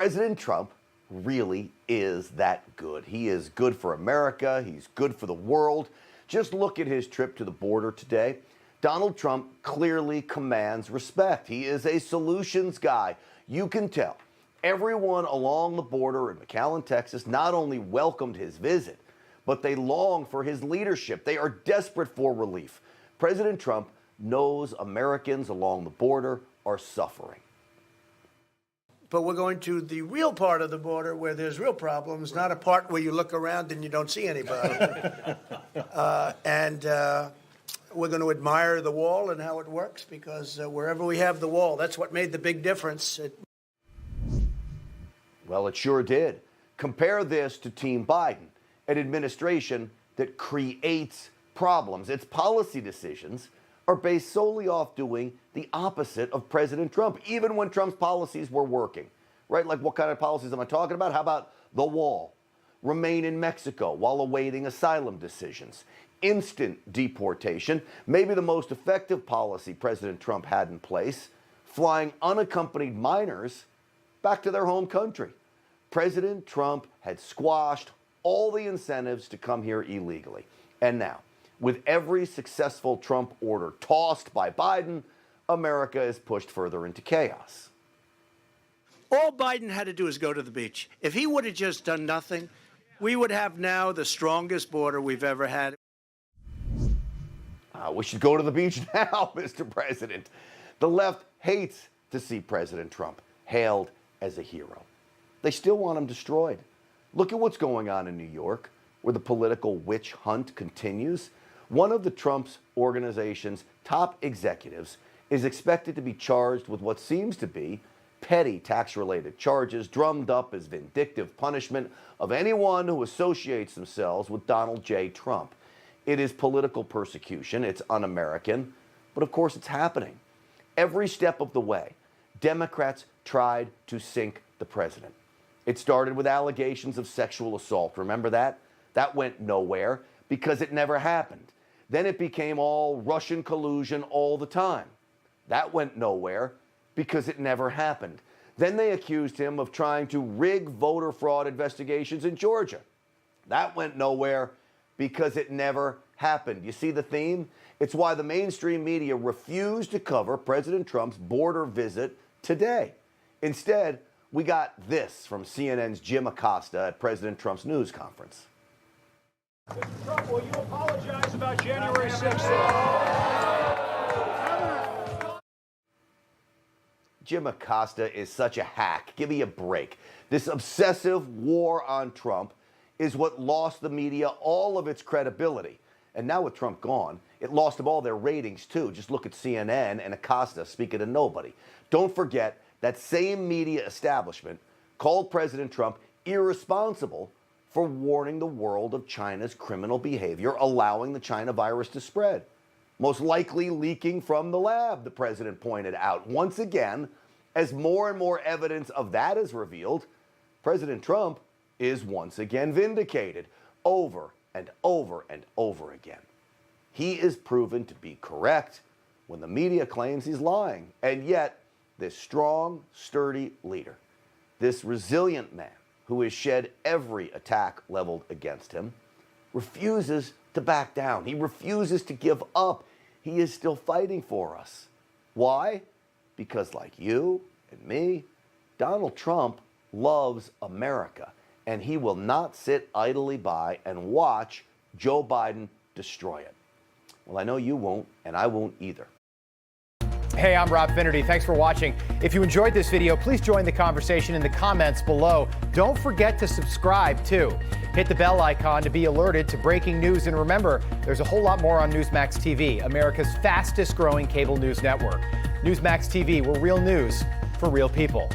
President Trump really is that good. He is good for America. He's good for the world. Just look at his trip to the border today. Donald Trump clearly commands respect. He is a solutions guy. You can tell. Everyone along the border in McAllen, Texas, not only welcomed his visit, but they long for his leadership. They are desperate for relief. President Trump knows Americans along the border are suffering. But we're going to the real part of the border where there's real problems, not a part where you look around and you don't see anybody. We're going to admire the wall and how it works, because wherever we have the wall, that's what made the big difference. Well, it sure did. Compare this to Team Biden, an administration that creates problems. Its policy decisions are based solely off doing the opposite of President Trump, even when Trump's policies were working, right? Like, what kind of policies am I talking about? How about the wall? Remain in Mexico while awaiting asylum decisions. Instant deportation, maybe the most effective policy President Trump had in place, flying unaccompanied minors back to their home country. President Trump had squashed all the incentives to come here illegally. And now, with every successful Trump order tossed by Biden, America is pushed further into chaos. All Biden had to do is go to the beach. If he would have just done nothing, we would have now the strongest border we've ever had. We should go to the beach now, Mr. President. The left hates to see President Trump hailed as a hero. They still want him destroyed. Look at what's going on in New York, where the political witch hunt continues. One of the Trump's organization's top executives is expected to be charged with what seems to be petty tax-related charges drummed up as vindictive punishment of anyone who associates themselves with Donald J. Trump. It is political persecution. It's un-American, but of course it's happening. Every step of the way, Democrats tried to sink the president. It started with allegations of sexual assault. Remember that? That went nowhere because it never happened. Then it became all Russian collusion all the time. That went nowhere because it never happened. Then they accused him of trying to rig voter fraud investigations in Georgia. That went nowhere because it never happened. You see the theme? It's why the mainstream media refused to cover President Trump's border visit today. Instead, we got this from CNN's Jim Acosta at President Trump's news conference. Mr. Trump, will you apologize about January 6th? Jim Acosta is such a hack. Give me a break. This obsessive war on Trump is what lost the media all of its credibility. And now with Trump gone, it lost them all their ratings too. Just look at CNN and Acosta speaking to nobody. Don't forget that same media establishment called President Trump irresponsible for warning the world of China's criminal behavior, allowing the China virus to spread. Most likely leaking from the lab, the president pointed out. Once again, as more and more evidence of that is revealed, President Trump is once again vindicated over and over and over again. He is proven to be correct when the media claims he's lying. And yet, this strong, sturdy leader, this resilient man, who has shed every attack leveled against him, refuses to back down. He refuses to give up. He is still fighting for us. Why? Because like you and me, Donald Trump loves America, and he will not sit idly by and watch Joe Biden destroy it. Well, I know you won't, and I won't either. Hey, I'm Rob Finnerty. Thanks for watching. If you enjoyed this video, please join the conversation in the comments below. Don't forget to subscribe, too. Hit the bell icon to be alerted to breaking news. And remember, there's a whole lot more on Newsmax TV, America's fastest growing cable news network. Newsmax TV, we're real news for real people.